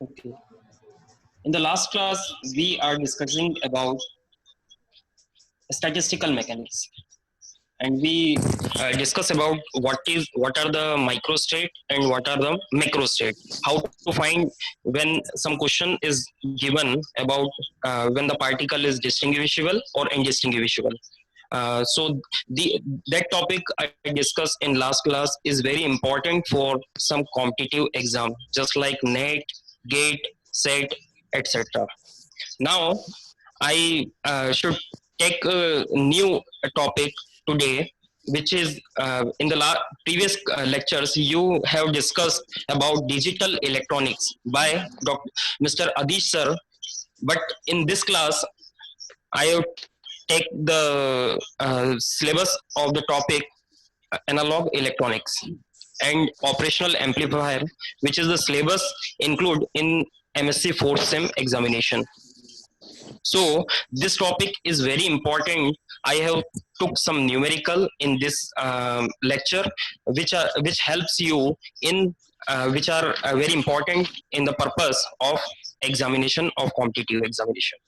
Okay. In the last class, we are discussing about statistical mechanics, and we discuss about what are the microstate and what are the macrostate. How to find when some question is given about when the particle is distinguishable or indistinguishable. So that topic I discussed in last class is very important for some competitive exam, just like NET, GATE, SET, etc. Now I should take a new topic today, which is in the previous lectures you have discussed about digital electronics by Mr. Adish sir. But in this class, I have take the syllabus of the topic analog electronics and operational amplifier, which is the syllabus include in MSc 4th sem examination. So this topic is very important. I have took some numerical in this lecture, which helps you in which are very important in the purpose of examination of competitive examination.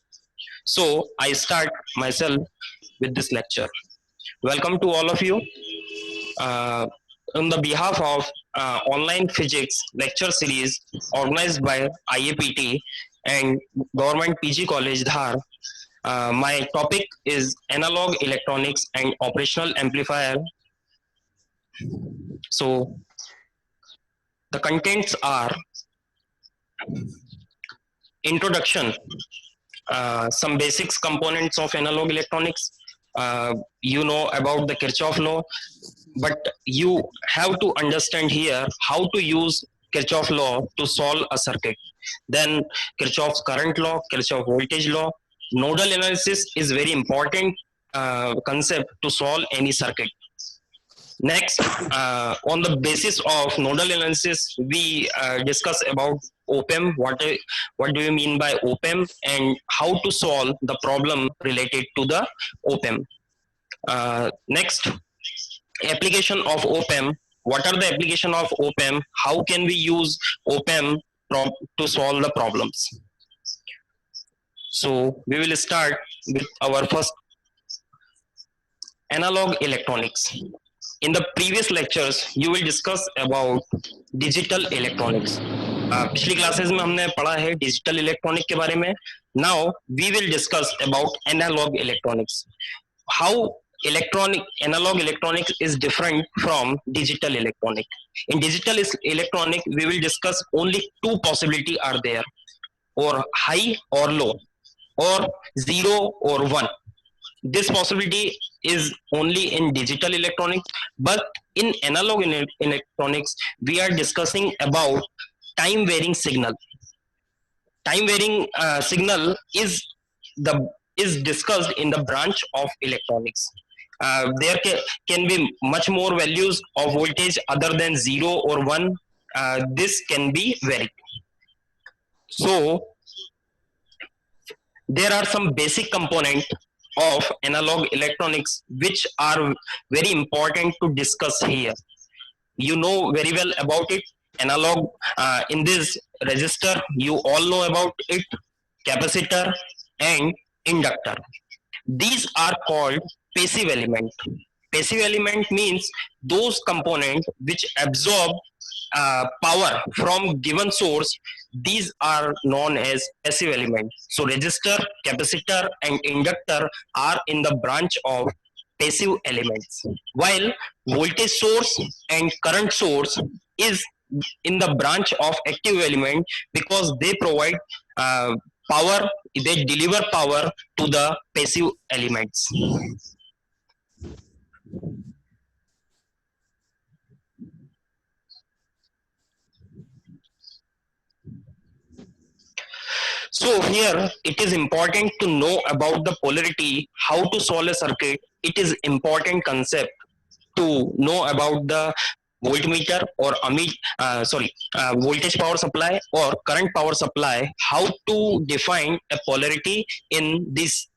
So I start myself with this lecture. Welcome to all of you. Uh, on the behalf of online physics lecture series organized by IAPT and Government PG College Dhar, my topic is analog electronics and operational amplifier. So the contents are introduction, some basics components of analog electronics. You know about the Kirchhoff law, but you have to understand here how to use Kirchhoff law to solve a circuit. Then Kirchhoff's current law, Kirchhoff voltage law. Nodal analysis is very important concept to solve any circuit. Next, on the basis of nodal analysis, we discuss about op-amp. What do you mean by op-amp and how to solve the problem related to the op-amp. Next, application of op-amp. What are the application of op-amp? How can we use op-amp to solve the problems? So we will start with our first analog electronics. In the previous lectures, you will discuss about digital electronics. पिछली classes में हमने पढ़ा है digital electronic के बारे में. Now we will discuss about analog electronics. How analog electronics is different from digital electronic. In digital electronic, we will discuss only two possibility are there, or high or low, or 0 or 1. This possibility is only in digital electronics, but in analog electronics, we are discussing about time varying signal. Time varying signal is discussed in the branch of electronics. There can be much more values of voltage other than 0 or 1. This can be varied. So there are some basic components of analog electronics which are very important to discuss here. You know very well about it. Analog, in this resistor, you all know about it, capacitor and inductor. These are called passive element. Passive element means those components which absorb power from given source. These are known as passive element. So resistor, capacitor and inductor are in the branch of passive elements, while voltage source and current source is in the branch of active element, because they provide power, they deliver power to the passive elements. So here it is important to know about the polarity, how to solve a circuit. It is important concept to know about the voltmeter or voltage power supply or current power supply, how to define a polarity in this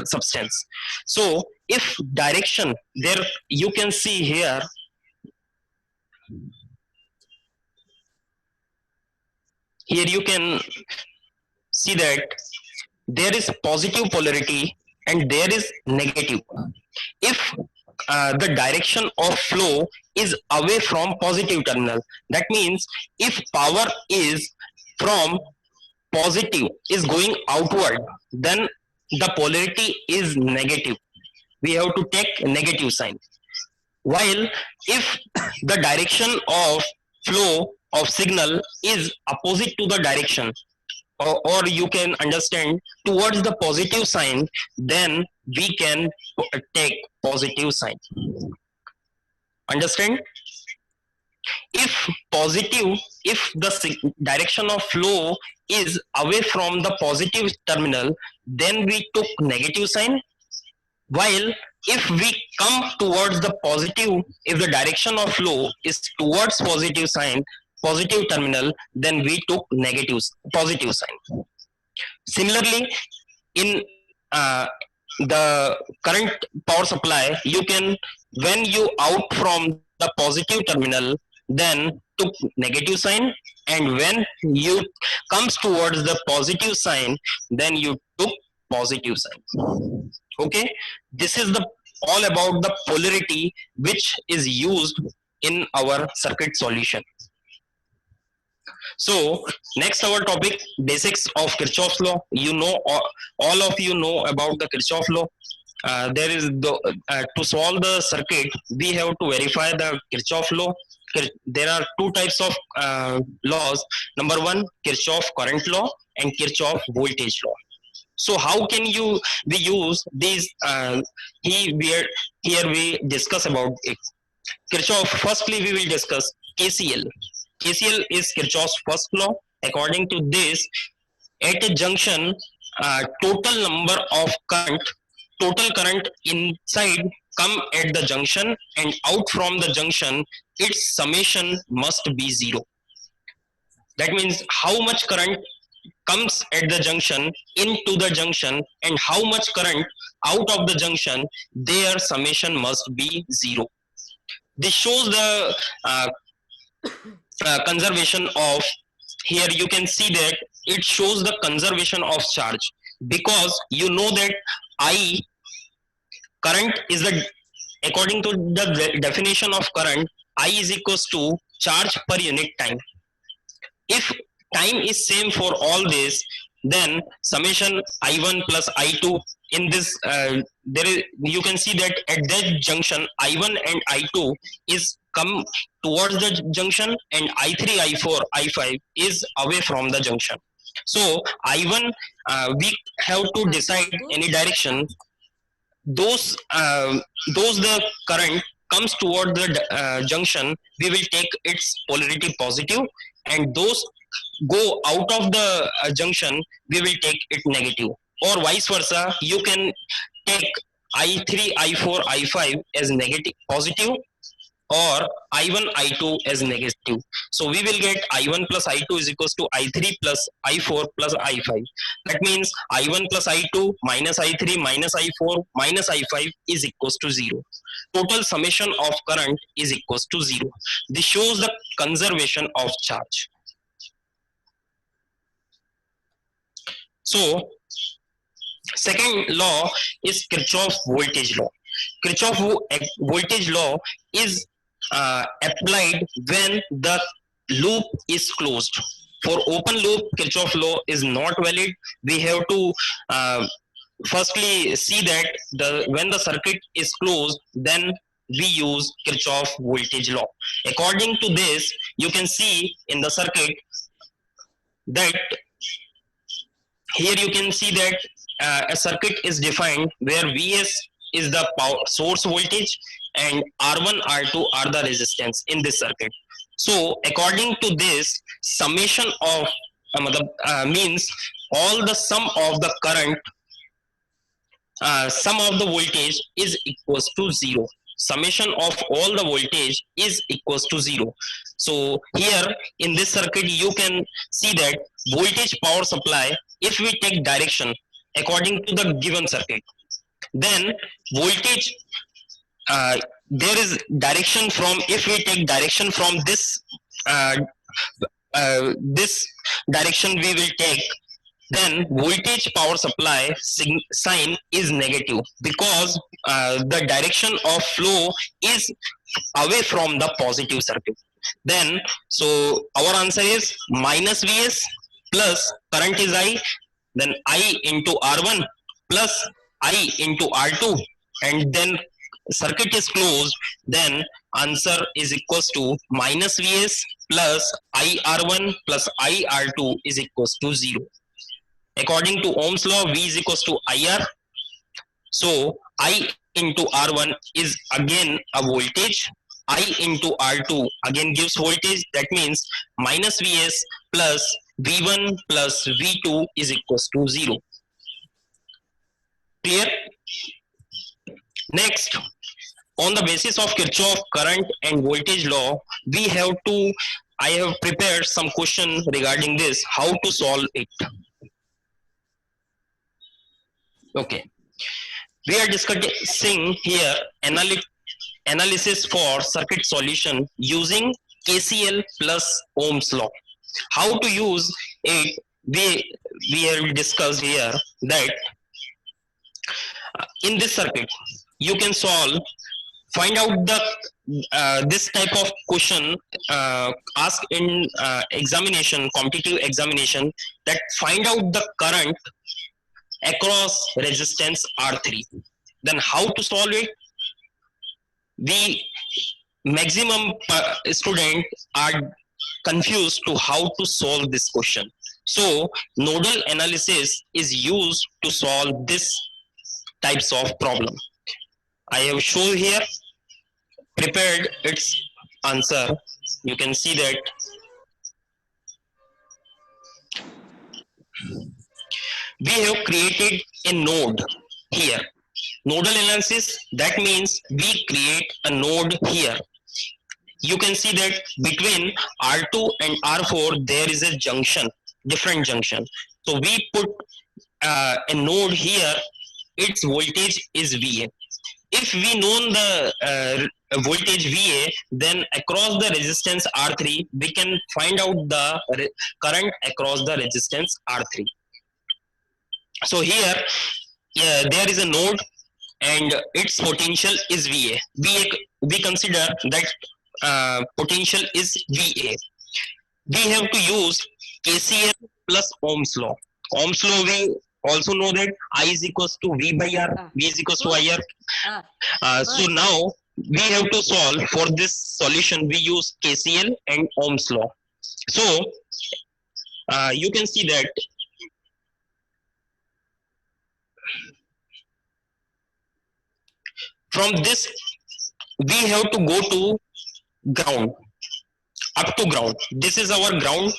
substance. So if direction, there you can see here here you can see that there is positive polarity and there is negative. If the direction of flow is away from positive terminal, that means if power is from positive is going outward, then the polarity is negative. We have to take negative sign. While if the direction of flow of signal is opposite to the direction, or you can understand towards the positive sign, then we can take positive sign. Understand? If positive, if the direction of flow is away from the positive terminal, then we took negative sign. While if we come towards the positive, if the direction of flow is towards positive sign, positive terminal, then we took negative positive sign. Similarly, in the current power supply, you can, when you out from the positive terminal, then took negative sign, and when you comes towards the positive sign, then you took positive sign. Okay, this is the all about the polarity which is used in our circuit solution. So next our topic, basics of Kirchhoff's law. You know, all of you know about the Kirchhoff law. There is to solve the circuit, we have to verify the Kirchhoff law. There are two types of laws. Number one, Kirchhoff current law and Kirchhoff voltage law. So how can we use these? Here we discuss about it. Kirchhoff. Firstly, we will discuss KCL. KCL is Kirchhoff's first law. According to this, at a junction, total number of total current inside come at the junction and out from the junction, its summation must be zero. That means how much current comes at the junction into the junction and how much current out of the junction, their summation must be zero. This shows the conservation of, here you can see that it shows the conservation of charge, because you know that I current is the, according to the definition of current, I is equals to charge per unit time. If time is same for all this, then summation I1 plus I2 in this, there is, you can see that at that junction I1 and I2 is come towards the junction and I3, I4, I5 is away from the junction. So I1, we have to decide any direction. Those the current comes toward the junction, we will take its polarity positive, and those go out of the junction, we will take it negative, or vice versa. You can take I3, I4, I5 as negative, positive, or I1, I2 as negative. So we will get I1 plus I2 is equals to I3 plus I4 plus I5. That means I1 plus I2 minus I3 minus I4 minus I5 is equals to 0. Total summation of current is equals to 0. This shows the conservation of charge. So second law is Kirchhoff voltage law. Kirchhoff voltage law is applied when the loop is closed. For open loop, Kirchhoff law is not valid. We have to firstly see that when the circuit is closed, then we use Kirchhoff voltage law. According to this, you can see in the circuit that here you can see that a circuit is defined where Vs is the power source voltage and R1, R2 are the resistance in this circuit. So according to this, summation of means all the sum of the current, sum of the voltage is equals to 0. Summation of all the voltage is equals to 0. So here in this circuit, you can see that voltage power supply, if we take direction according to the given circuit, then voltage, there is direction from, if we take direction from this this direction we will take, then voltage power supply sign is negative, because the direction of flow is away from the positive circuit. Then so our answer is minus Vs plus current is I, then I into R1 plus I into R2, and then circuit is closed. Then answer is equals to minus Vs plus IR1 plus IR2 is equals to 0. According to Ohm's law, V is equals to IR. So I into R1 is again a voltage. I into R2 again gives voltage. That means minus Vs plus V1 plus V2 is equals to 0. Clear? Next, on the basis of Kirchhoff current and voltage law, I have prepared some question regarding this, how to solve it. Okay. We are discussing here analysis for circuit solution using KCL plus Ohm's law. How to use it, we have discussed here that in this circuit you can find out the this type of question asked in examination, competitive examination, that find out the current across resistance R3. Then how to solve it? The maximum student are confused to how to solve this question. So nodal analysis is used to solve this types of problem. I have shown here, prepared its answer. You can see that we have created a node here. Nodal analysis, that means we create a node here. You can see that between R2 and R4 there is a junction, different junction. So we put a node here, its voltage is VA. If we know the voltage VA, then across the resistance R3 we can find out the current across the resistance R3. So here there is a node and its potential is VA. We consider that potential is VA. We have to use KCL plus Ohm's law. Ohm's law, we also know that I is equals to V by R, V is equals to IR. So now we have to solve for this solution. We use KCL and Ohm's law. So you can see that from this we have to go to ground, up to ground. This is our ground.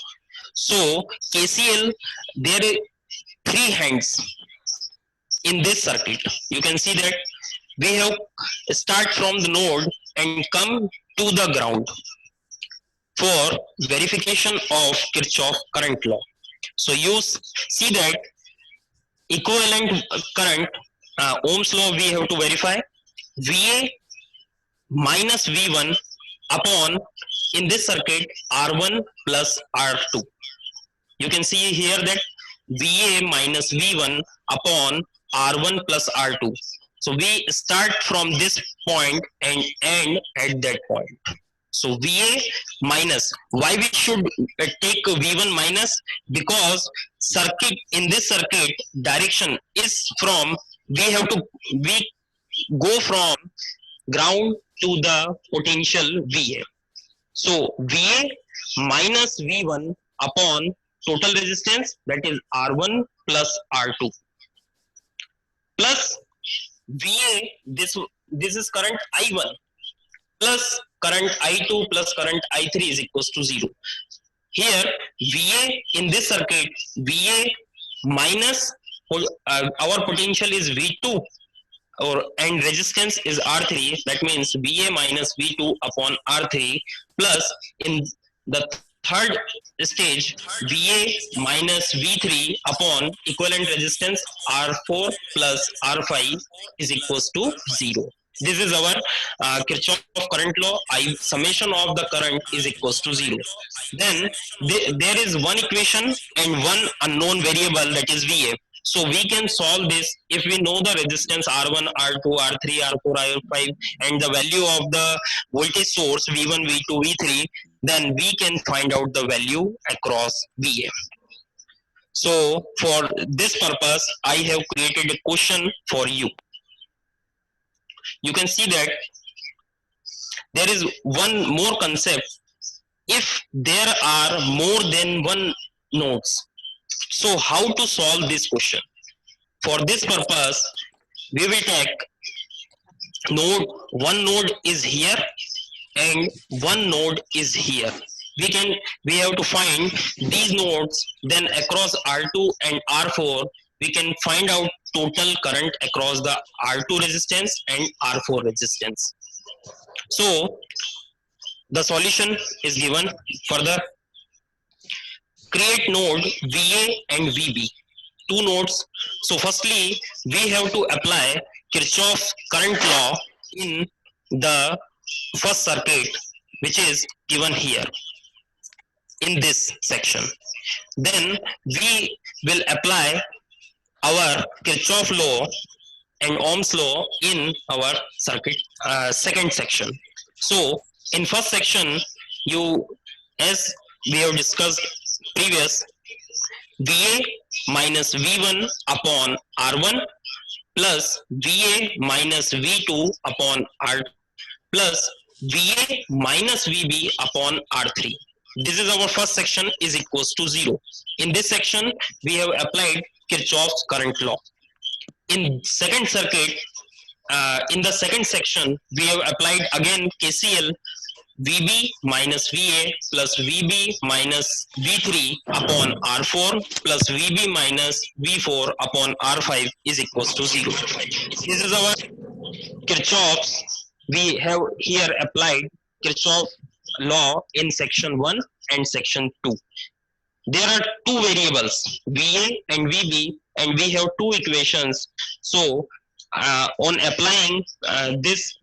So KCL, there are three hands in this circuit. You can see that we have start from the node and come to the ground for verification of Kirchhoff current law. So you see that equivalent current, Ohm's law we have to verify. VA minus V1 upon, in this circuit, R1 plus R2. You can see here that VA minus V1 upon R1 plus R2. So we start from this point and end at that point. So VA minus, why we should take V1 minus? Because circuit, in this circuit, direction is from, we go from ground to the potential VA. So VA minus V1 upon total resistance, that is R1 plus R2, plus VA, this is current I1 plus current I2 plus current I3 is equals to 0. Here VA in this circuit, VA minus our potential is V2 and resistance is R3. That means VA minus V2 upon R3 plus, in the third stage, VA minus V3 upon equivalent resistance R4 plus R5 is equals to 0. This is our Kirchhoff current law. I summation of the current is equals to 0. Then there is one equation and one unknown variable, that is VA. So we can solve this if we know the resistance R1, R2, R3, R4, R5 and the value of the voltage source V1, V2, V3, then we can find out the value across VA. So for this purpose, I have created a question for you. You can see that there is one more concept. If there are more than one nodes, so how to solve this question? For this purpose, we will take one node is here and one node is here. We have to find these nodes, then across R2 and R4 we can find out total current across the R2 resistance and R4 resistance. So the solution is given further. Create node VA and VB, two nodes. So firstly we have to apply Kirchhoff's current law in the first circuit, which is given here in this section. Then we will apply our Kirchhoff law and Ohm's law in our circuit second section. So in first section, as we have discussed previous, VA minus V1 upon R1 plus VA minus V2 upon R plus VA minus VB upon R3. This is our first section is equals to 0. In this section, we have applied Kirchhoff's current law. In second circuit, in the second section, we have applied again KCL. VB minus VA plus VB minus V3 upon R4 plus VB minus V4 upon R5 is equals to 0. This is our Kirchhoff's. We have here applied Kirchhoff law in section 1 and section 2. There are two variables, VA and VB, and we have two equations. So on applying this,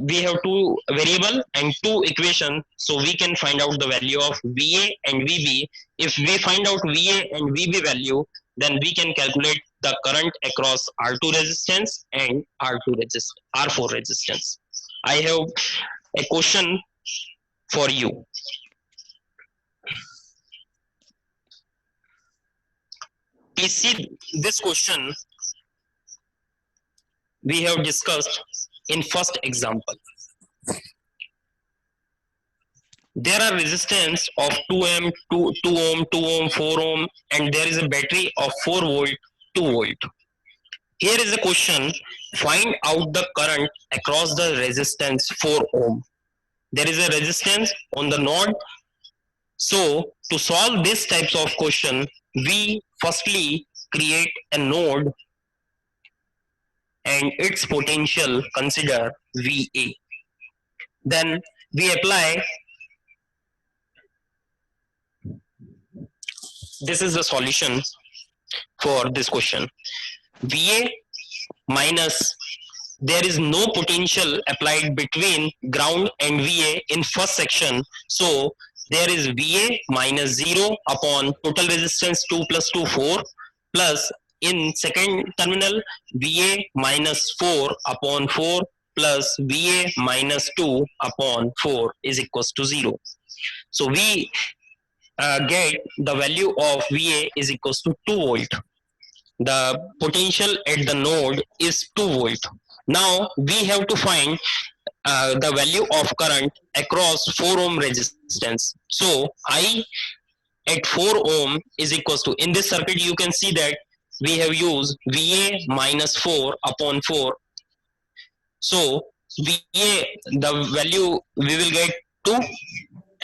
we have two variable and two equation, so we can find out the value of VA and VB. If we find out VA and VB value, then we can calculate the current across R2 resistance and R4 resistance. I have a question for you. Please see this question we have discussed in first example. There are resistance of 2 ohm, 2 ohm, 2 ohm, 4 ohm, and there is a battery of 4 volt, 2 volt. Here is a question, find out the current across the resistance 4 ohm. There is a resistance on the node. So to solve this types of question, we firstly create a node and its potential consider VA. Then we apply, this is the solution for this question. VA minus, there is no potential applied between ground and VA in first section. So there is VA minus 0 upon total resistance 2 plus 2, 4, plus in second terminal VA minus 4 upon 4 plus VA minus 2 upon 4 is equals to 0. So we get the value of VA is equals to 2 volt. The potential at the node is 2 volt. Now we have to find the value of current across 4 ohm resistance. So I at 4 ohm is equals to, in this circuit you can see that we have used VA minus 4 upon 4. So VA, the value we will get 2,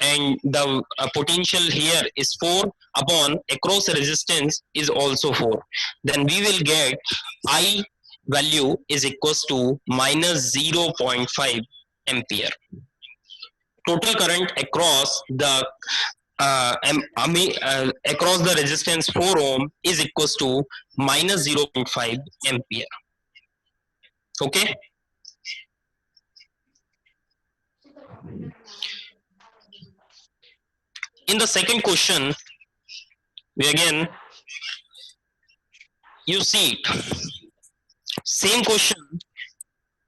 and the potential here is 4 upon across resistance is also 4. Then we will get I value is equals to minus 0.5 ampere. Total current across the across the resistance 4 ohm is equals to minus 0.5 ampere. Okay. In the second question, we again, you see it, same question,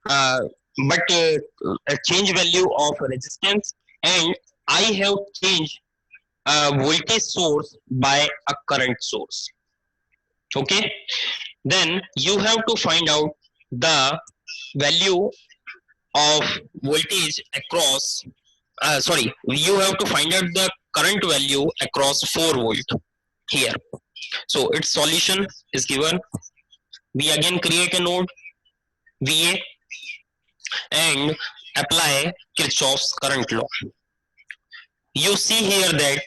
uh, but a change value of resistance, and I have changed a voltage source by a current source. Okay, then you have to find out the value of voltage across, sorry, you have to find out the current value across 4 volt here. So its solution is given. We again create a node VA and apply Kirchhoff's current law. You see here that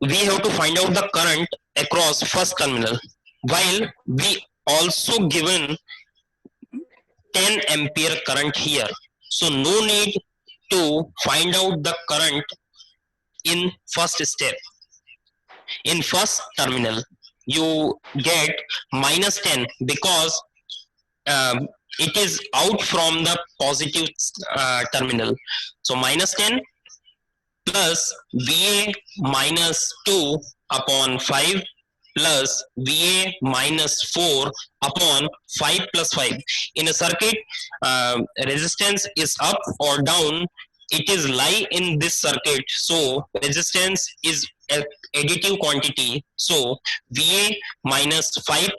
we have to find out the current across first terminal, while we also given 10 ampere current here. So no need to find out the current in first step. In first terminal, you get minus 10 because it is out from the positive terminal. So minus 10 plus VA minus 2 upon 5 plus VA minus 4 upon 5 plus 5. In a circuit, resistance is up or down. It is lie in this circuit. So resistance is additive quantity. So VA minus 5,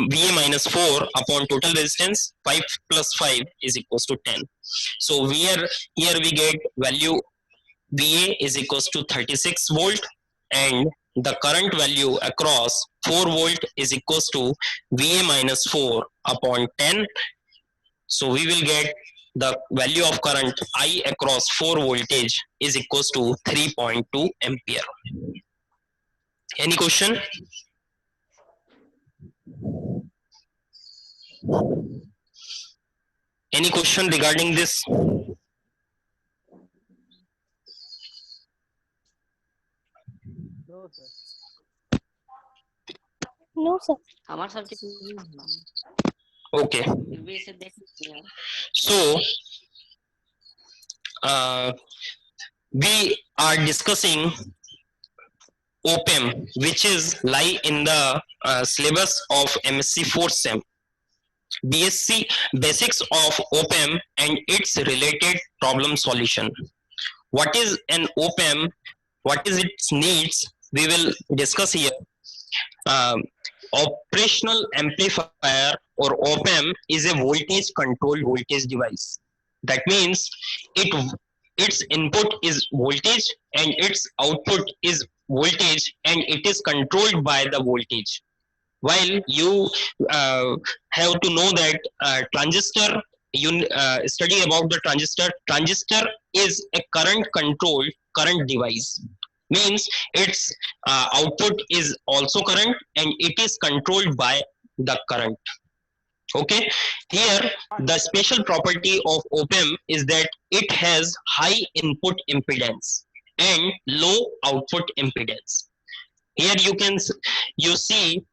VA minus 4 upon total resistance 5 plus 5 is equals to 10. So here we get value VA is equals to 36 volt, and the current value across 4 volt is equals to VA minus 4 upon 10. So we will get the value of current I across 4 voltage is equals to 3.2 ampere. Any question? Any question regarding this? No, sir. Okay. So we are discussing OPAM, which is lie in the syllabus of MSc 4th SEM. BSc basics of OPAM and its related problem solution. What is an OPAM? What is its needs? We will discuss here. Operational amplifier or OPAM is a voltage controlled voltage device. That means its input is voltage and its output is voltage, and it is controlled by the voltage. While you have to know that transistor, you study about the transistor is a current controlled current device, means its output is also current and it is controlled by the current. Okay, here the special property of OPAM is that it has high input impedance and low output impedance. Here you see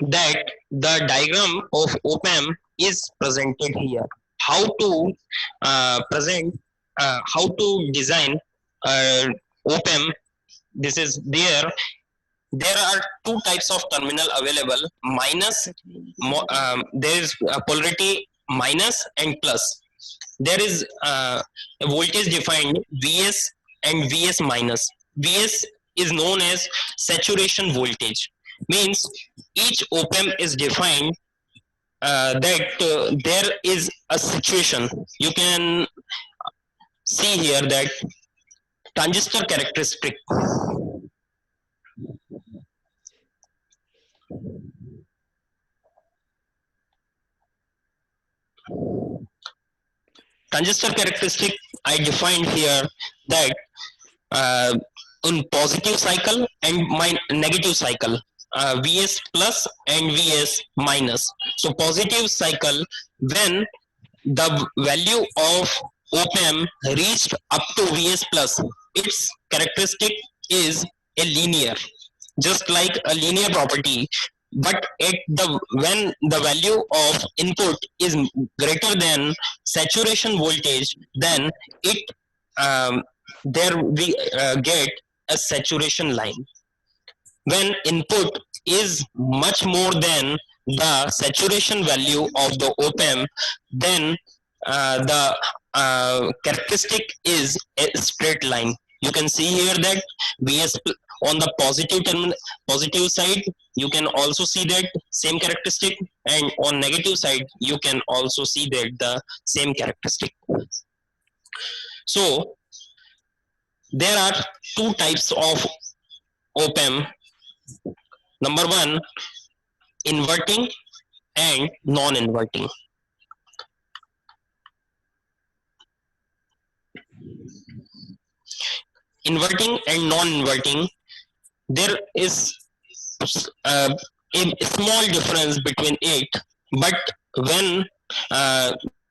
that the diagram of OPAM is presented here. How to how to design OPAM? This is there. There are two types of terminal available. Minus, there is a polarity minus and plus. There is a voltage defined Vs and Vs minus. Vs is known as saturation voltage. Means each OPAM is defined that there is a situation. You can see here that transistor characteristic. Transistor characteristic I defined here that in positive cycle and negative cycle, Vs plus and Vs minus. So positive cycle, when the value of OPAM reached up to Vs plus, its characteristic is a linear, just like a linear property. but at the when the value of input is greater than saturation voltage, then it there we get a saturation line. When input is much more than the saturation value of the op amp, then the characteristic is a straight line. You can see here that Vs on the positive side, you can also see that same characteristic, and on negative side you can also see that the same characteristic. So there are two types of op amp. Number one, inverting and non-inverting. Inverting and non-inverting, there is a small difference between it, but when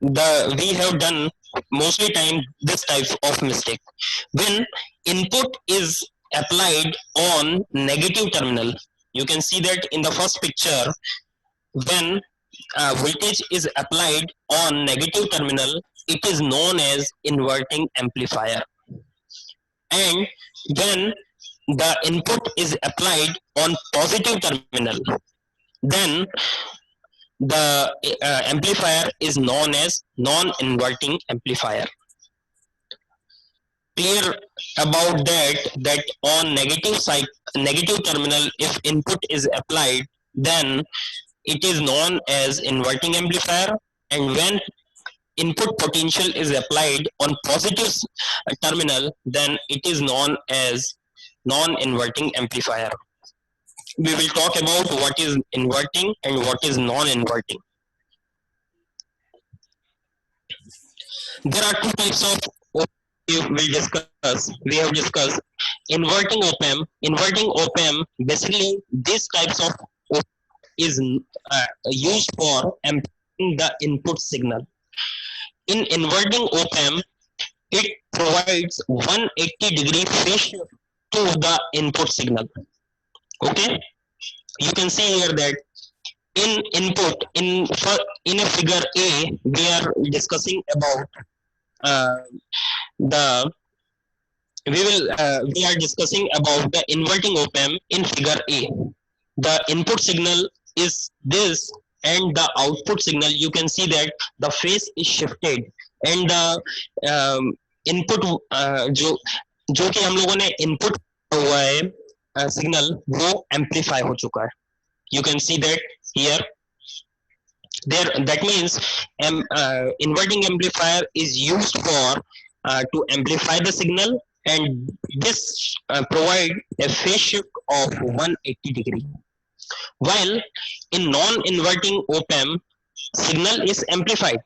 we have done mostly time this type of mistake. When input is applied on negative terminal, you can see that in the first picture, when voltage is applied on negative terminal, it is known as inverting amplifier. And when the input is applied on positive terminal, then the amplifier is known as non-inverting amplifier. Clear about that on negative terminal, if input is applied, then it is known as inverting amplifier, and when input potential is applied on positive terminal, then it is known as non-inverting amplifier. We will talk about what is inverting and what is non-inverting. There are two types of op we have discussed inverting op amp. Inverting op amp, basically these types of op is used for amplifying the input signal. In inverting op amp, it provides 180-degree phase shift to the input signal. Okay, you can see here that in input in a figure A, we are discussing about we are discussing about the inverting op amp in figure A. The input signal is this, and the output signal, you can see that the phase is shifted, and the input जो कि हम लोगों ने input हुआ है signal, वो amplify हो चुका है. You can see that here. There, that means inverting amplifier is used for to amplify the signal, and this provide a phase shift of 180-degree. While in non-inverting op amp, signal is amplified.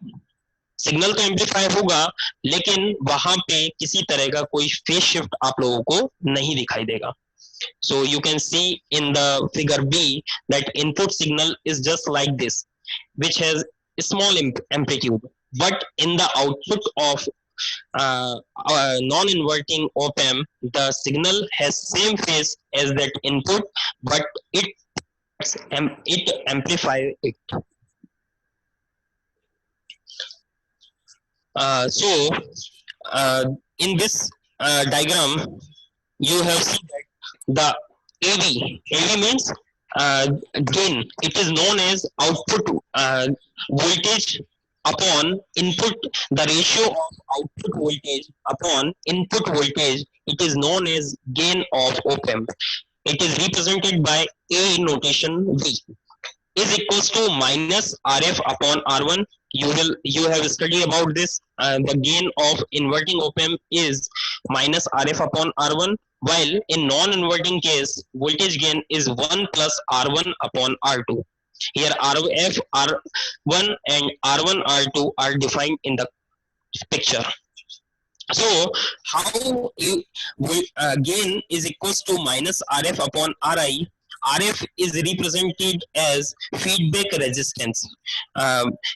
Signal तो amplify होगा, लेकिन वहां पे किसी तरह का कोई phase shift आप लोगों को नहीं दिखाई देगा. So you can see in the figure B that input signal is just like this, which has a small amplitude. But in the output of non-inverting op amp, the signal has same phase as that input, but it amplifies it. So in this diagram, you have seen that the AV means gain. It is known as output voltage upon input. The ratio of output voltage upon input voltage, it is known as gain of op amp. It is represented by A notation V is equals to minus RF upon R1. You have studied about this. The gain of inverting op amp is minus RF upon R1, while in non-inverting case, voltage gain is 1 plus R1 upon R2. Here RF, R1 and R1, R2 are defined in the picture. So how you gain is equals to minus RF upon Ri. RF is represented as feedback resistance.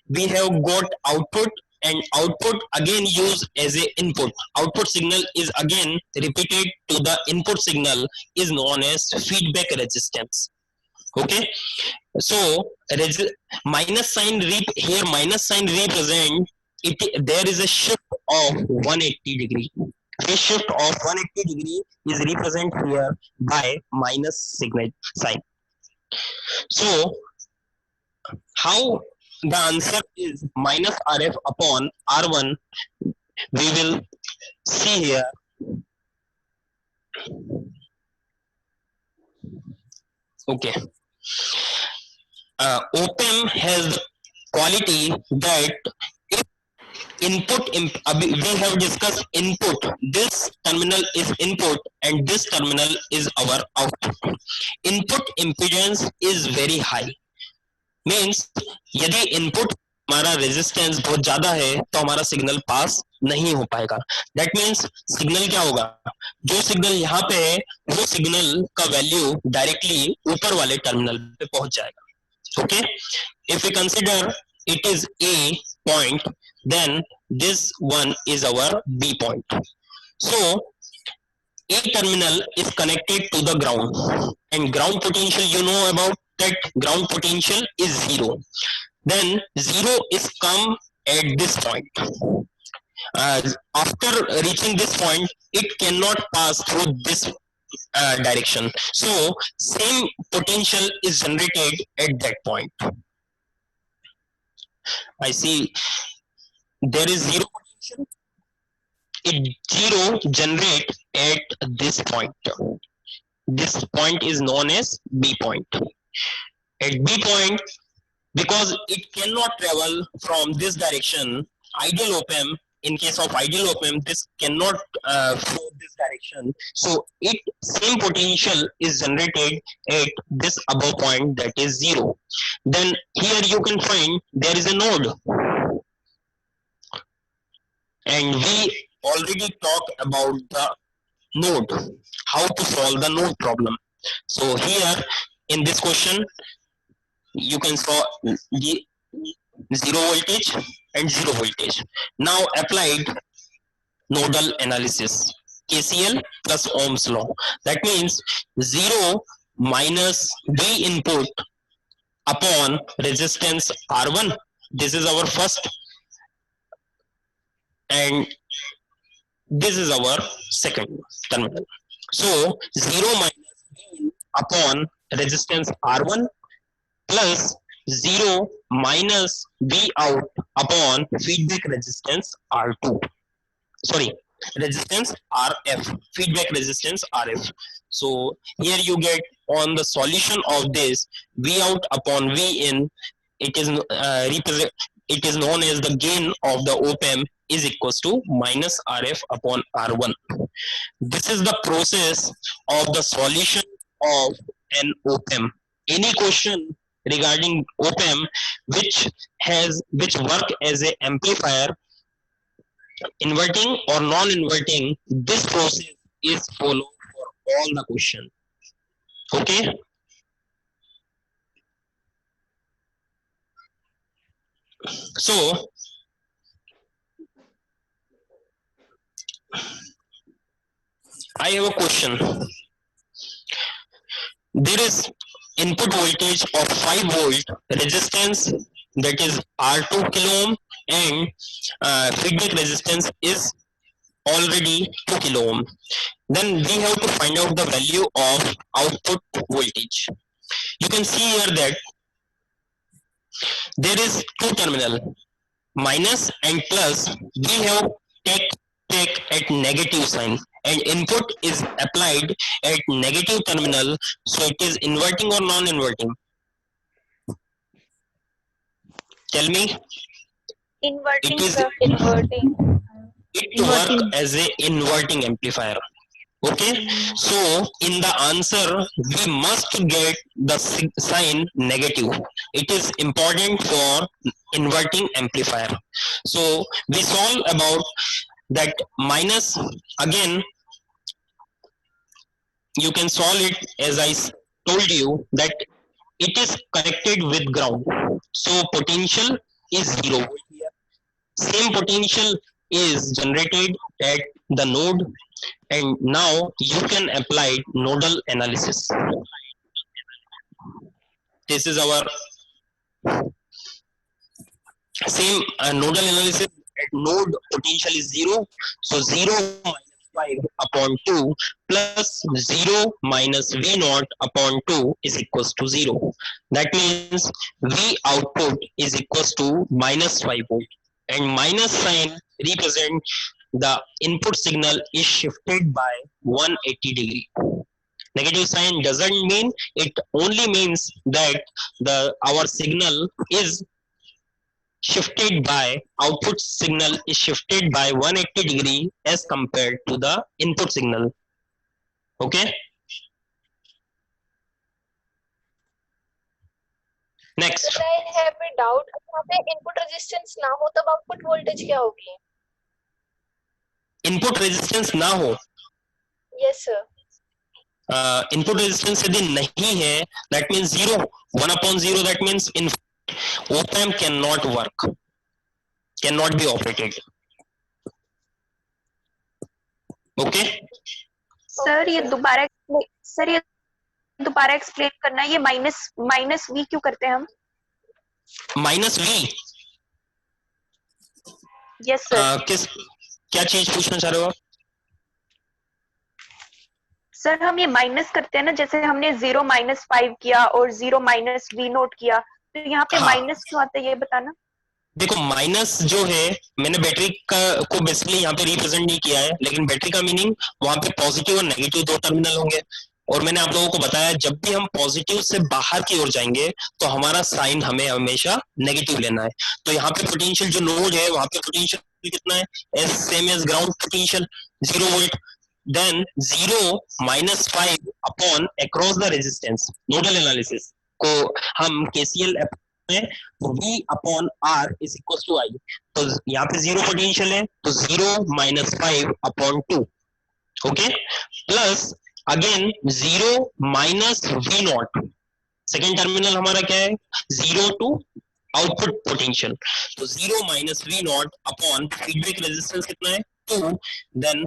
We have got output, and output again used as a input. Output signal is again repeated to the input signal, is known as feedback resistance. Okay, so minus sign here minus sign represent it, there is a shift of 180 degree. This shift of 180 degree is represented here by minus signal sign. So how the answer is minus RF upon R1, we will see here. Okay, op-amp has quality that if we have discussed input, this terminal is input and this terminal is our output. Input impedance is very high, means यदि input हमारा resistance बहुत ज्यादा है तो हमारा signal pass नहीं हो पाएगा. दैट मीन्स सिग्नल क्या होगा, जो सिग्नल यहाँ पे है वो सिग्नल का वैल्यू डायरेक्टली ऊपर वाले टर्मिनल पे पहुंच जाएगा. Okay, if we consider it is A point, then this one is our B point. So A terminal is connected to the ground, and ground potential, you know about that ground potential is zero. Then zero is come at this point. After reaching this point, it cannot pass through this direction. So same potential is generated at that point. I see there is zero potential. It zero generate at this point. This point is known as B point. At B point, because it cannot travel from this direction, ideal op-amp, in case of ideal op-amp, this cannot flow this direction. So it same potential is generated at this above point, that is zero. Then here you can find there is a node. And we already talked about the node, how to solve the node problem. So here in this question, you can solve the zero voltage and zero voltage. Now applied nodal analysis, KCL plus Ohm's law. That means 0 minus V input upon resistance R1. This is our first, and this is our second terminal. So 0 minus V upon resistance R1 plus 0 minus V out upon feedback resistance R2. Sorry, resistance RF, feedback resistance RF. So here you get on the solution of this, V out upon V in, it is it is known as the gain of the op-amp is equals to minus RF upon R1. This is the process of the solution of an op-amp. Any question regarding op-amp which work as a amplifier, inverting or non-inverting, this process is followed for all the question. Okay. So I have a question. There is input voltage of 5 volt, resistance that is R2 kilo ohm, and feedback resistance is already 2 kilo ohm. Then we have to find out the value of output voltage. You can see here that there is two terminal, minus and plus. We have take at negative sign, and input is applied at negative terminal, so it is inverting or non-inverting? Tell me. Inverting, it is sir. Inverting. It work as a inverting amplifier. Okay, so in the answer we must get the sign negative. It is important for inverting amplifier. So we solve about that minus. Again, you can solve it as I told you that it is connected with ground, so potential is zero. Same potential is generated at the node, and now you can apply nodal analysis. this is our same nodal analysis. At node potential is 0, so 0 minus 5 upon 2 plus 0 minus v naught upon 2 is equals to 0. That means v output is equals to minus 5 volt, and minus sign represent the input signal is shifted by 180 degree. Negative sign doesn't mean, it only means that our signal is shifted by, output signal is shifted by 180 degree as compared to the input signal. Okay, next. Sir, I have a doubt. यहाँ पे input resistance ना हो तब output voltage क्या होगी? Input resistance ना हो, Yes sir. Input resistance यदि नहीं है, that means 0, 1/0, that means in op amp cannot work, cannot be operated. Okay, sir ये दोबारा एक्सप्लेन करना, ये माइनस वी क्यों करते हैं हम? Minus V yes sir. किस क्या चीज पूछना चाह रहे हो आप? सर हम ये माइनस करते हैं ना, जैसे हमने 0 माइनस 5 किया और 0 माइनस वी नोट किया, तो यहाँ पे माइनस क्यों आता है ये बताना। देखो माइनस जो है, मैंने बैटरी का को बेसिकली यहाँ पे रिप्रेजेंट नहीं किया है, लेकिन बैटरी का मीनिंग वहां पे पॉजिटिव और नेगेटिव दो टर्मिनल होंगे, और मैंने आप लोगों को बताया जब भी हम पॉजिटिव से बाहर की ओर जाएंगे तो हमारा साइन हमें हमेशा नेगेटिव लेना है। तो यहाँ पे पोटेंशियल जो नोड है वहां पे पोटेंशियल कितना है, as same as ground potential 0 volt, then 0 minus 5 upon across the resistance. Nodal analysis को हम केसीएल में V upon R is equal to I, तो यहाँ पे 0 पोटेंशियल है तो 0 minus 5 upon 2, okay, plus again 0 minus V naught, second terminal हमारा क्या है 0 टू आउटपुट पोटेंशियल, तो 0 minus V naught upon feedback resistance कितना है 2, then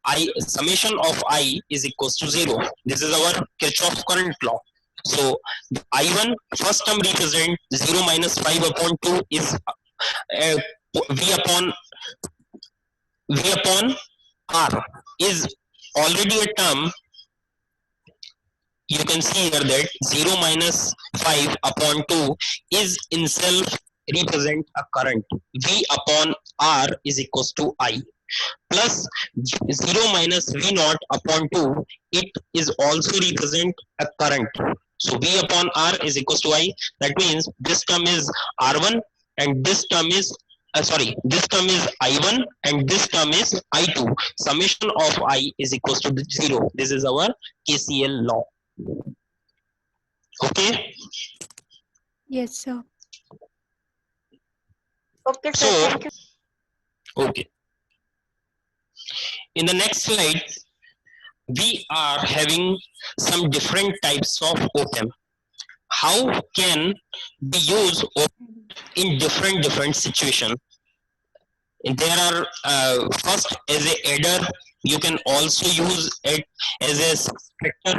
I summation of I is equals to 0. This is our Kirchhoff current law. So I1 first term represent 0 minus 5 upon 2 is V upon R is already a term. You can see here that 0 minus 5 upon 2 is in self represent a current. V upon R is equals to I. Plus 0 minus V naught upon 2, it is also represent a current. So V upon R is equals to I. That means this term is R1 and this term is this term is I1 and this term is I2. Summation of I is equals to 0. This is our KCL law. Okay. Yes sir. Okay sir. So, thank you. Okay. In the next slide, we are having some different types of op-amp. How can we use op-amp in different situations? There are first as a adder, you can also use it as a subtractor.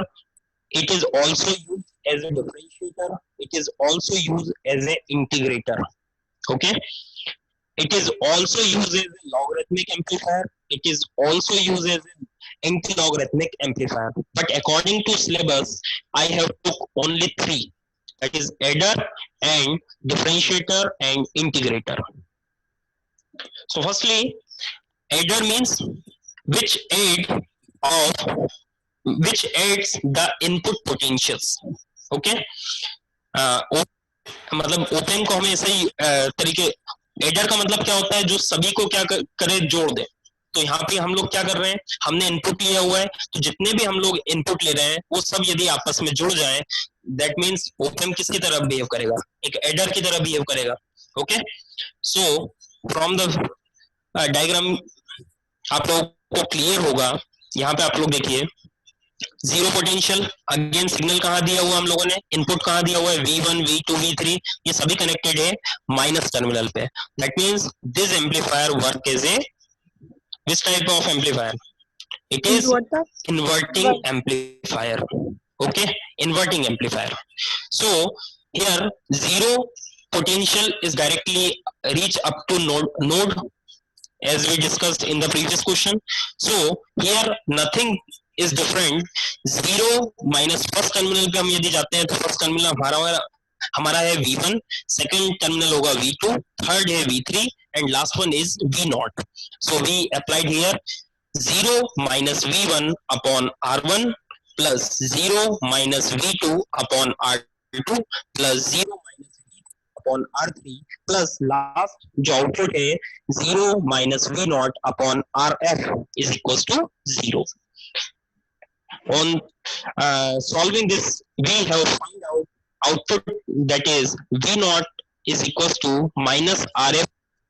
It is also used as a differentiator. It is also used as an integrator. Okay. It is also used as a logarithmic amplifier. It is also used as an anti-logarithmic amplifier. But according to syllabus, I have took only 3. That is adder and differentiator and integrator. So firstly, adder means which adds the input potentials. Okay. मतलब open को हमें ऐसे ही तरीके, adder का मतलब क्या होता है, जो सभी को क्या करे जोड़ दे। तो यहाँ पे हम लोग क्या कर रहे हैं, हमने इनपुट लिया हुआ है, तो जितने भी हम लोग इनपुट ले रहे हैं वो सब यदि आपस में जुड़ जाए, दैट मीन्स ओपन किसकी तरह बिहेव करेगा, एक एडर की तरह बिहेव करेगा। Okay, so from the diagram आप लोग को क्लियर होगा। यहाँ पे आप लोग देखिए 0 पोटेंशियल, अगेन सिग्नल कहाँ दिया हुआ हम लोगों ने, इनपुट कहाँ दिया हुआ है V1, V2, V3, ये सभी कनेक्टेड है माइनस टर्मिनल पे। That means this amplifier work as a which type of amplifier? It is inverting amplifier. Okay, inverting amplifier. So here zero potential is directly reach up to node as we discussed in the previous question. So here nothing is different. Zero minus first terminal पे हम यदि जाते हैं तो first terminal हमारा है V1, second terminal होगा V2, third है V3 and last one is V0. So we applied here 0 minus V1 upon R1 plus 0 minus V2 upon R2 plus 0 minus V3 upon R3 plus last जो output है 0 minus V0 upon RF is equals to 0. On solving this, we have found out output that is V0 is equals to minus RF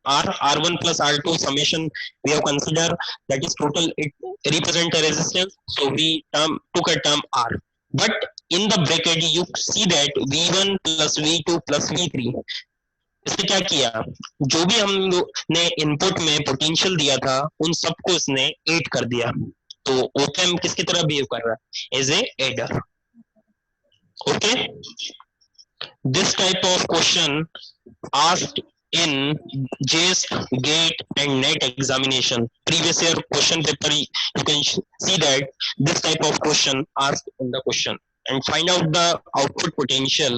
R1 plus R2 summation we have considered, that is total, it represent a resistance, so we took a term R, but in the bracket you see that V1 plus V2 plus V3. इसने क्या किया, जो भी हमने input में potential दिया था उन सबको इसने ऐड कर दिया. तो op-amp किसकी तरह बिहेव कर रहा है, as a adder. Okay, this type of question asked in JEST, GATE and NET examination. Previous year question paper, you can see that this type of question asked in the question, and find out the output potential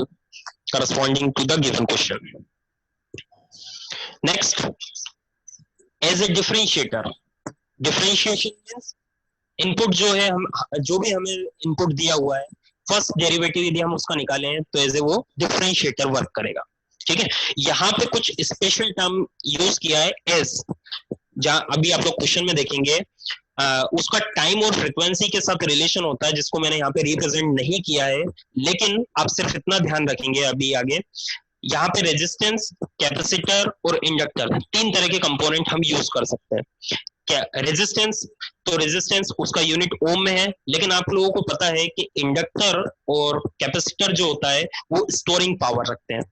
corresponding to the given question. Next, as a differentiator, differentiation means input जो है, हम जो भी हमें input दिया हुआ है, first derivative यदि हम उसका निकाले हैं तो ऐसे वो डिफरेंशिएटर वर्क करेगा. ठीक है, यहाँ पे कुछ स्पेशल टर्म यूज किया है एस, जहां अभी आप लोग क्वेश्चन में देखेंगे उसका टाइम और फ्रीक्वेंसी के साथ रिलेशन होता है, जिसको मैंने यहाँ पे रिप्रेजेंट नहीं किया है, लेकिन आप सिर्फ इतना ध्यान रखेंगे अभी आगे. यहाँ पे रेजिस्टेंस, कैपेसिटर और इंडक्टर, तीन तरह के कंपोनेंट हम यूज कर सकते हैं. क्या रेजिस्टेंस, तो रेजिस्टेंस उसका यूनिट ओम में है, लेकिन आप लोगों को पता है कि इंडक्टर और कैपेसिटर जो होता है वो स्टोरिंग पावर रखते हैं.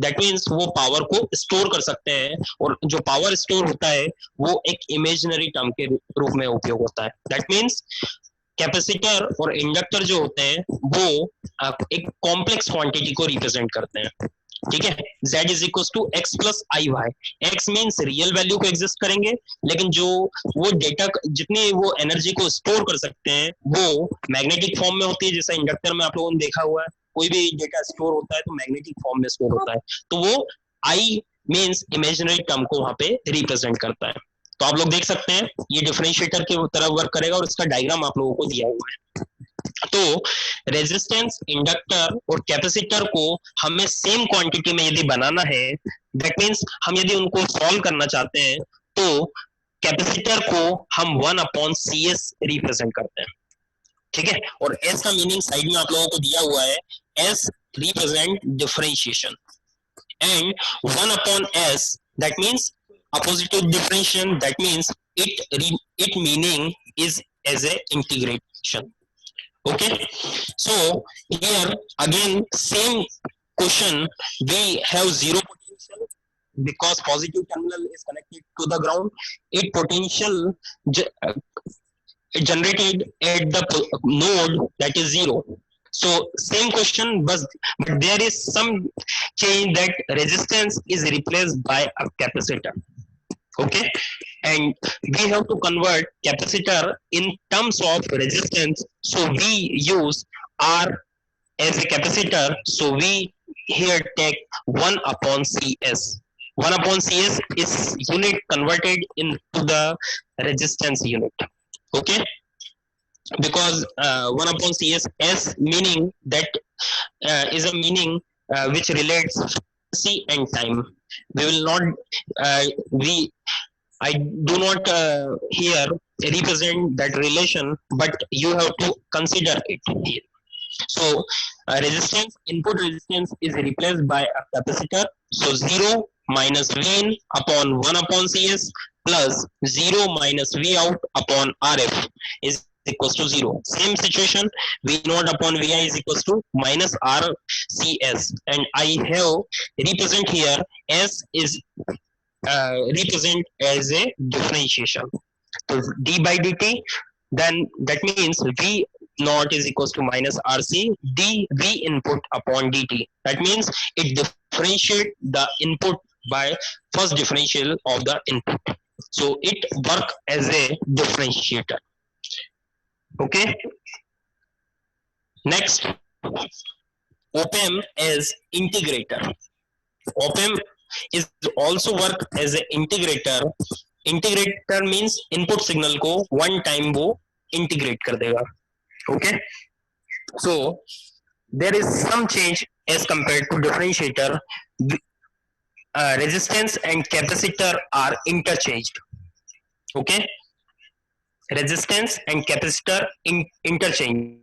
दैट मीन्स वो पावर को स्टोर कर सकते हैं, और जो पावर स्टोर होता है वो एक इमेजिनरी टर्म के रूप में उपयोग होता है. दैट मीन्स कैपेसिटर और इंडक्टर जो होते हैं वो एक कॉम्प्लेक्स क्वांटिटी को रिप्रेजेंट करते हैं. ठीक है, Z is equal to x plus i y. X means real value को एग्जिस्ट करेंगे, लेकिन जो वो डेटा जितनी वो एनर्जी को स्टोर कर सकते हैं वो मैग्नेटिक फॉर्म में होती है. जैसा इंडक्टर में आप लोगों ने देखा हुआ है, कोई भी डेटा स्टोर होता है तो मैग्नेटिक फॉर्म में स्टोर होता है, तो वो आई मीन्स इमेजिनरी टर्म को वहां पे रिप्रेजेंट करता है. तो आप लोग देख सकते हैं ये डिफरेंशिएटर की तरह वर्क करेगा, और इसका डायग्राम आप लोगों को दिया हुआ है. तो रेजिस्टेंस, इंडक्टर और कैपेसिटर को हमें सेम क्वांटिटी में यदि बनाना है, दैट मीन्स हम यदि उनको सॉल्व करना चाहते हैं तो कैपेसिटर को हम 1/CS रिप्रेजेंट करते हैं. ठीक है, और एस का मीनिंग साइड में आप लोगों को दिया हुआ है. S represent differentiation, and 1/S that means opposite to differentiation, that means it meaning is as a integration. Okay, so here again same question, we have zero potential because positive terminal is connected to the ground. It potential generated at the node that is 0. So same question, but there is some change, that resistance is replaced by a capacitor. Okay, and we have to convert capacitor in terms of resistance, so we use R as a capacitor, so we here take 1/CS. 1/CS is unit converted into the resistance unit. Okay, because 1/CS S meaning that is a meaning which relates frequency and time. We will not I do not here represent that relation, but you have to consider it here. So resistance, input resistance is replaced by a capacitor, so 0 minus V in upon 1/CS plus 0 minus V out upon RF is equals to 0. Same situation, V0 upon Vi is equals to minus RCS, and I have represent here S is represent as a differentiation. So d by dt, then that means V naught is equals to minus RC dV input upon dt. That means it differentiate the input by first differential of the input. So it work as a differentiator. Okay. Next, op-amp as integrator. Op-amp is also work as an integrator. Integrator means input signal को one time वो integrate कर देगा. Okay. So there is some change as compared to differentiator. Resistance and capacitor are interchanged. Okay. Resistance and capacitor interchange.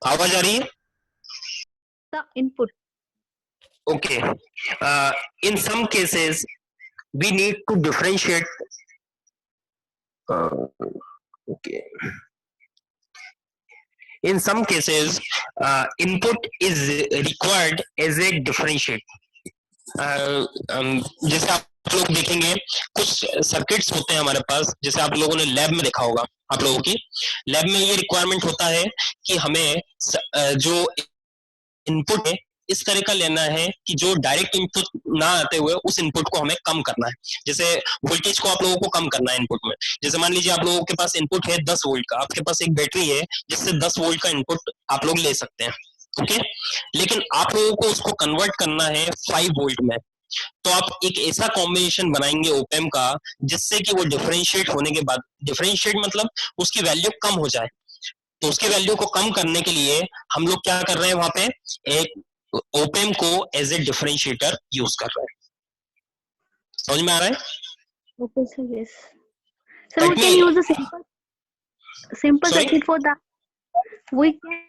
आवाज आ रही है? The input. Okay. In some cases, we need to differentiate. Okay. In some cases, input is required as a differentiate. जैसे आप लोग देखेंगे कुछ circuits होते हैं हमारे पास, जैसे आप लोगों ने लैब में देखा होगा, आप लोगों की लैब में ये रिक्वायरमेंट होता है कि हमें जो इनपुट है इस तरह का लेना है कि जो डायरेक्ट इनपुट ना आते हुए उस इनपुट को हमें कम करना है. जैसे वोल्टेज को आप लोगों को कम करना है इनपुट में. जैसे मान लीजिए आप लोगों के पास इनपुट है 10 वोल्ट का, आपके पास एक बैटरी है जिससे 10 वोल्ट का इनपुट आप लोग ले सकते हैं. ओके. लेकिन आप लोगों को उसको कन्वर्ट करना है 5 वोल्ट में. तो आप एक ऐसा कॉम्बिनेशन बनाएंगे ओपैम्प का जिससे कि वो डिफरेंशिएट होने के बाद, डिफरेंशिएट मतलब उसकी वैल्यू कम हो जाए. तो उसकी वैल्यू को कम करने के लिए हम लोग क्या कर रहे हैं, वहां पे एक ओपैम्प को एज ए डिफरेंशिएटर यूज कर रहे हैं. समझ में आ रहा है? Okay, sir. Yes. So we can use a simple Sorry? circuit for that. We can.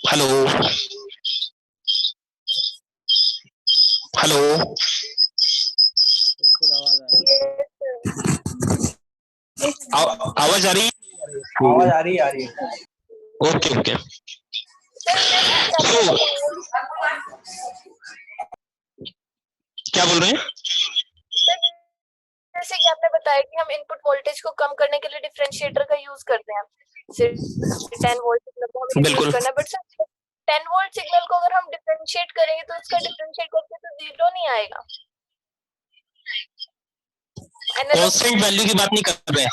Hello hello. आवाज आ रही है? आवाज आ रही है. Okay okay. क्या बोल रहे हैं? जैसे कि आपने बताया कि हम इनपुट वोल्टेज को कम करने के लिए डिफरेंशिएटर का यूज करते हैं. 10 वोल्ट सिग्नल को हमें बिल्कुल. यूज करना, बट 10 वोल्ट सिग्नल को अगर हम डिफरेंशिएट करेंगे तो उसका डिफरेंशिएट करके तो जीरो नहीं आएगा. कांस्टेंट वैल्यू की बात नहीं कर रहे हैं.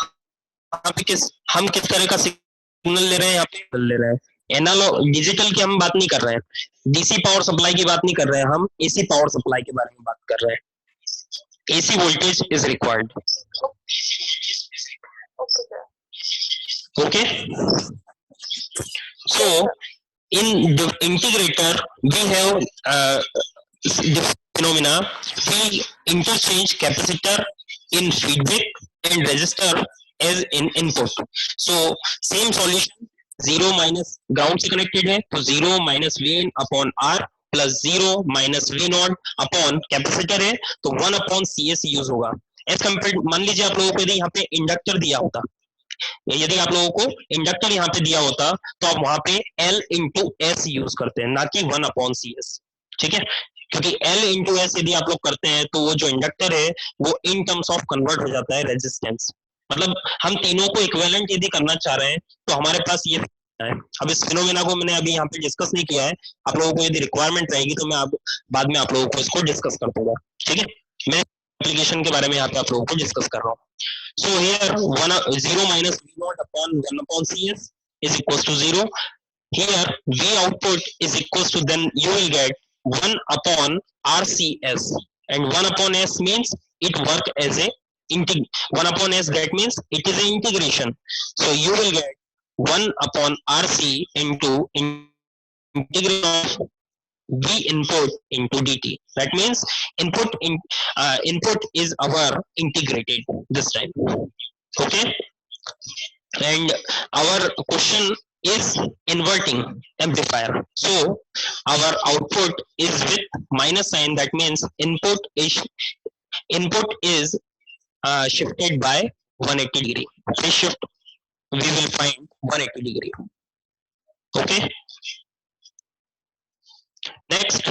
हम किस तरह का सिग्नल ले रहे हैं, यहाँ पे ले रहे हैं एनालॉग डिजिटल की हम बात नहीं कर रहे हैं. डीसी पावर सप्लाई की बात नहीं कर रहे हैं, हम एसी पावर सप्लाई के बारे में बात कर रहे हैं. AC voltage is required. Okay. So in the integrator we have this phenomena. We interchange capacitor in feedback and resistor as in input. So same solution. 0 minus ground से connected है तो 0 minus V upon R plus 0 minus V naught upon capacitor है तो 1 upon CS use होगा. As compare, मान लीजिए आप लोगों को यदि यहाँ पे इंडक्टर दिया होता, यदि आप लोगों को इंडक्टर यहाँ पे दिया होता तो आप वहां पे L इंटू S यूज करते हैं, ना कि 1 अपॉन CS. ठीक है, क्योंकि L इंटू S यदि आप लोग करते हैं तो वो जो इंडक्टर है वो इन टर्म्स ऑफ कन्वर्ट हो जाता है रेजिस्टेंस. मतलब हम तीनों को इक्विवेलेंट यदि करना चाह रहे हैं तो हमारे पास ये है. अब इस फिनोमेना को मैंने अभी यहाँ पे डिस्कस नहीं किया है, आप लोगों को यदि रिक्वायरमेंट रहेगी तो मैं बाद में आप लोगों को इसको डिस्कस कर दूंगा. ठीक है, मैं एप्लीकेशन के बारे में यहाँ पे आप लोगों को डिस्कस कर रहा हूँ. So here 0 minus V naught upon 1 upon CS is equals to 0. Here V output is equals to, then you will get 1 upon RCS and 1 upon S means it work as a 1 upon s, that means it is an integration. So you will get 1 upon RC into integration of v input into dt. That means input is our integrated this time. Okay, and our question is inverting amplifier, so our output is with minus sign. That means input is shifted by 180 degree. Phase shift we will find 180 degree. Okay, next,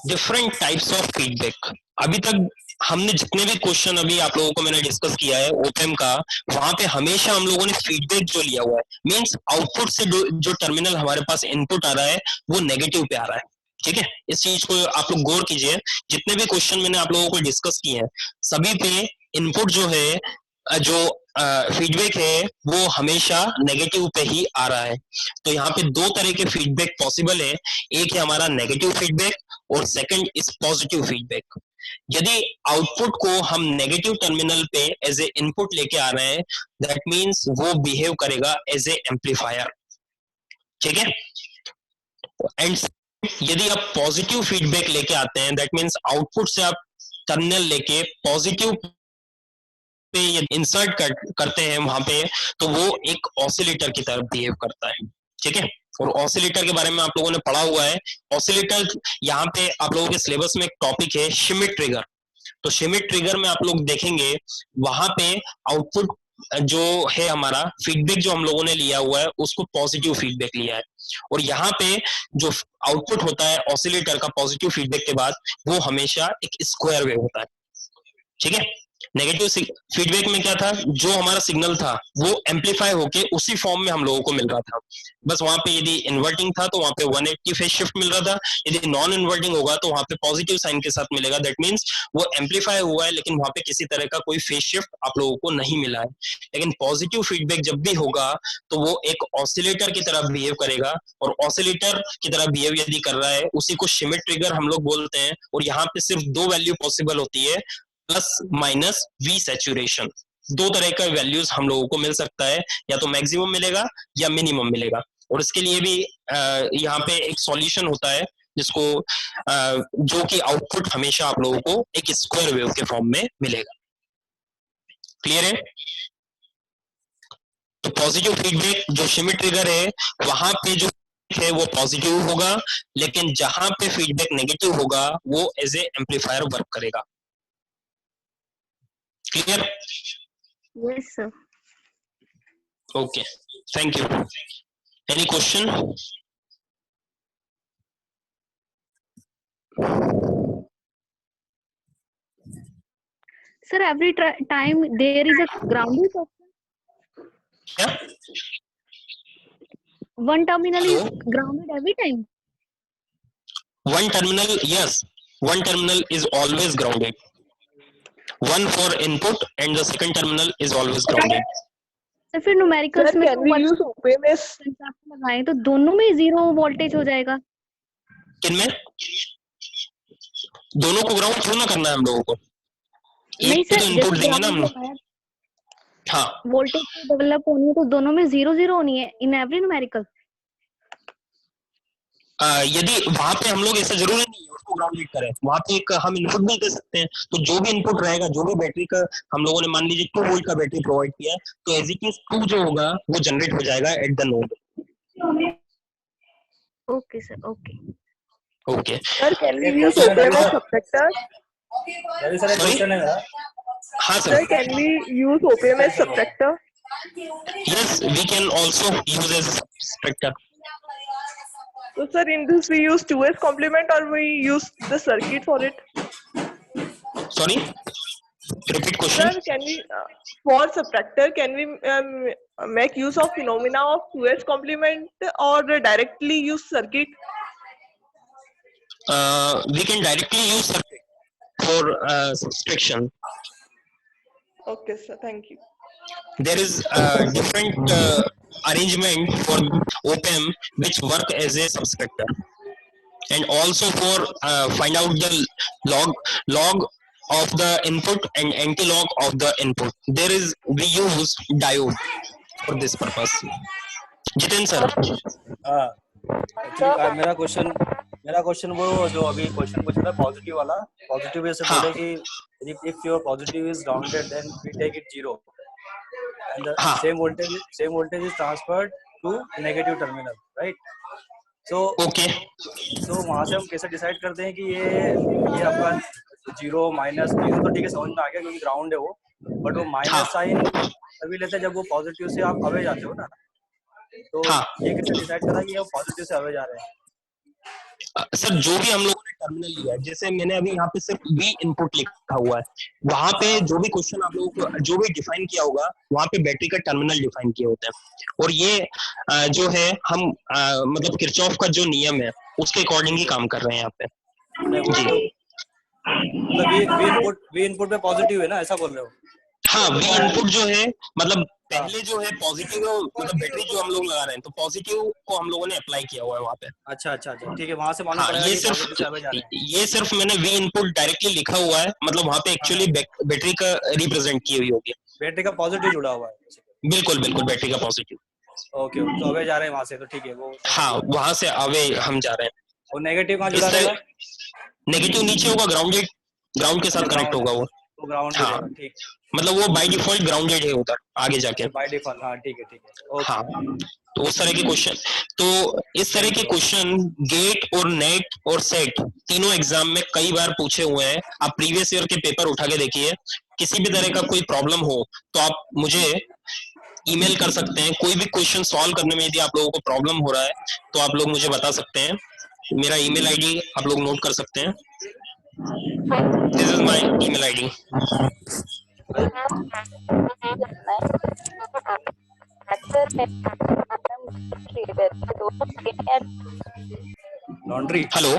different types of feedback. अभी तक हमने जितने भी question अभी आप लोगों को मैंने डिस्कस किया है ओपेम का, वहां पे हमेशा हम लोगों ने फीडबैक जो लिया हुआ है मींस आउटपुट से जो टर्मिनल हमारे पास इनपुट आ रहा है वो नेगेटिव पे आ रहा है. ठीक है, इस चीज को आप लोग गौर कीजिए. जितने भी क्वेश्चन मैंने आप लोगों को डिस्कस किए हैं सभी पे इनपुट जो है, जो फीडबैक है वो हमेशा नेगेटिव पे ही आ रहा है. तो यहाँ पे दो तरह के फीडबैक पॉसिबल है. एक है हमारा नेगेटिव फीडबैक और सेकंड इज पॉजिटिव फीडबैक. यदि आउटपुट को हम नेगेटिव टर्मिनल पे एज ए इनपुट लेके आ रहे हैं दैट मींस वो बिहेव करेगा एज ए एम्पलीफायर. ठीक है, एंड यदि आप पॉजिटिव फीडबैक लेके आते हैं दैट मींस आउटपुट से आप टर्मिनल लेके पॉजिटिव पे इंसर्ट करते हैं वहां पे, तो वो एक ऑसिलेटर की तरफ बिहेव करता है. ठीक है, और ऑसिलेटर के बारे में आप लोगों ने पढ़ा हुआ है. ऑसिलेटर यहाँ पे आप लोगों के सिलेबस में एक टॉपिक है शिमिट ट्रिगर. तो शिमिट ट्रिगर में आप लोग देखेंगे वहां पे आउटपुट जो है हमारा फीडबैक जो हम लोगों ने लिया हुआ है उसको पॉजिटिव फीडबैक लिया है, और यहाँ पे जो आउटपुट होता है ऑसिलेटर का पॉजिटिव फीडबैक के बाद वो हमेशा एक स्क्वायर वेव होता है. ठीक है, नेगेटिव फीडबैक में क्या था, जो हमारा सिग्नल था वो एम्पलीफाई होके उसी फॉर्म में हम लोगों को मिल रहा था. बस वहां पे यदि इन्वर्टिंग था तो वहां पे 180 फेज शिफ्ट मिल रहा था. यदि नॉन इन्वर्टिंग होगा तो वहां पे पॉजिटिव साइन के साथ मिलेगा. दैट मींस वो एम्पलीफाई हुआ है लेकिन वहां पे किसी तरह का कोई फेज शिफ्ट आप लोगों को नहीं मिला है. लेकिन पॉजिटिव फीडबैक जब भी होगा तो वो एक ऑसिलेटर की तरह बिहेव करेगा, और ऑसिलेटर की तरह बिहेव यदि कर रहा है उसी को शिमिट ट्रिगर हम लोग बोलते हैं. और यहाँ पे सिर्फ दो वैल्यू पॉसिबल होती है, प्लस माइनस वी सैचुरेशन. दो तरह का वैल्यूज हम लोगों को मिल सकता है, या तो मैक्सिमम मिलेगा या मिनिमम मिलेगा. और इसके लिए भी यहाँ पे एक सॉल्यूशन होता है जिसको जो कि आउटपुट हमेशा आप लोगों को एक स्क्वायर वेव के फॉर्म में मिलेगा. क्लियर है? तो पॉजिटिव फीडबैक जो शिमिट ट्रिगर है वहां पे जो है वो पॉजिटिव होगा, लेकिन जहां पे फीडबैक नेगेटिव होगा वो एज ए एम्पलीफायर वर्क करेगा. Clear? Yes, sir. Okay. Thank you. Any question? Sir, every time there is a grounded option. Yeah. One terminal Hello? is grounded every time. One terminal, yes. One terminal is always grounded. One for input and the second terminal is always grounded. तो फिर numericals में can we use OPMS? लगाएं तो दोनों में zero voltage हो जाएगा. किनमें? दोनों को ग्राउंड क्यों ना करना है हम लोगों को? नहीं एक तो सर, इनपुट देंगे ना हम लोग. हाँ, वोल्टेज डेवलप होनी है तो दोनों में जीरो जीरो होनी है इन एवरी न्यूमेरिकल. यदि वहां पे हम लोग ऐसा जरूरी नहीं है उसको ग्राउंडेड करें, वहां पे एक हम इनपुट भी दे सकते हैं. तो जो भी इनपुट रहेगा, जो भी बैटरी का हम लोगों ने मान लीजिए 2 वोल्ट का बैटरी प्रोवाइड किया है, तो एज इट इज 2 जो होगा वो जनरेट हो जाएगा at the node. Okay sir, okay. Okay. Sir, can we use OPMS subtractor? Ravi sir एक क्वेश्चन है मेरा. हाँ Sir, sir. can we use OPMS subtractor? Yes, we can also use as a subtractor. So, sir, in this we use 2s complement or we use the circuit for it? Sorry, repeat question. Sir, can we for subtractor can we make use of phenomena of 2s complement or directly use circuit? We can directly use circuit for subtraction. Okay, sir. Thank you. There is different arrangement for op-amp which work as a subtractor. and also for find out the log of the input and anti-log of the input. There is we use diode for this purpose. Jitin sir. हाँ actually मेरा question वो जो अभी question पूछा था positive वाला, positive ऐसे हाँ. बोले कि if your positive is grounded then we take it 0 and the हाँ. same voltage is transferred to negative terminal, right? So Okay. तो वहाँ से हम कैसे डिसाइड करते हैं कि ये आपका 0 माइनस 0 तो ठीक है समझ में आ गया क्योंकि ग्राउंड है वो, बट वो माइनस साइन तभी लेते हैं जब वो पॉजिटिव से आप अवे जाते हो ना, तो हाँ. ये कैसे डिसाइड करा कि हम पॉजिटिव से अवे जा रहे हैं? सर जो भी हम लोगों ने टर्मिनल लिया है, जैसे मैंने अभी यहाँ पे सिर्फ V इनपुट लिखा हुआ है, वहां पे जो भी क्वेश्चन आप लोगों को जो भी डिफाइन किया होगा वहां पे बैटरी का टर्मिनल डिफाइन किए होते हैं, और ये जो है हम मतलब किरचॉफ का जो नियम है उसके अकॉर्डिंग ही काम कर रहे हैं यहाँ पे जी। मतलब वी इनपुट पे पॉजिटिव है ना, ऐसा बोल रहे हो? हाँ, V इनपुट जो है मतलब पहले जो है पॉजिटिव मतलब बैटरी जो हम लोग लगा रहे हैं तो पॉजिटिव को हम लोगों ने अप्लाई किया हुआ है वहाँ पे। अच्छा ठीक है, वहां से मालूम हाँ, पड़ेगा ये कि पॉजिटिव से अवे जा रहे हैं। ये सिर्फ मैंने V इनपुट डायरेक्टली लिखा हुआ है, मतलब वहाँ पे एक्चुअली बैटरी का रिप्रेजेंट की हुई होगी, बैटरी का पॉजिटिव जुड़ा हुआ है। बिल्कुल बिल्कुल बैटरी का पॉजिटिव। ओके, तो अवे जा रहे हैं वहां से, तो ठीक है वो। हाँ, वहां से अवे हम जा रहे हैं। और नेगेटिव कहाँ जुड़ा रहेगा? नेगेटिव नीचे होगा, ग्राउंड के साथ कनेक्ट होगा वो। तो ग्राउंड हाँ, ठीक, मतलब वो बाय डिफॉल्ट ग्राउंडेड है उधर आगे जाके। बाय डिफॉल्ट, हाँ ठीक है ओके। हाँ, तो उस तरह के क्वेश्चन, तो इस तरह के क्वेश्चन गेट और नेट और सेट तीनों एग्जाम में कई बार पूछे हुए हैं। आप प्रीवियस ईयर के पेपर उठा के देखिए, किसी भी तरह का कोई प्रॉब्लम हो तो आप मुझे ईमेल कर सकते हैं। कोई भी क्वेश्चन सॉल्व करने में यदि आप लोगों को प्रॉब्लम हो रहा है तो आप लोग मुझे बता सकते हैं। मेरा ईमेल आईडी आप लोग नोट कर सकते हैं, this is my email ID. Laundry, hello,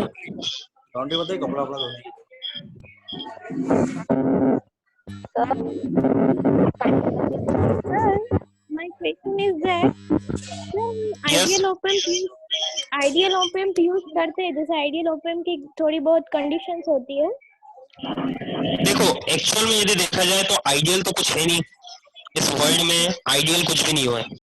laundry बताइए, कपड़ा धोने की। My question is that ideal op amp use करते हैं, जैसे ideal op amp की थोड़ी बहुत कंडीशंस होती है। देखो एक्चुअल में यदि देखा जाए तो आइडियल तो कुछ है नहीं इस वर्ल्ड में, आइडियल कुछ भी नहीं हुआ है।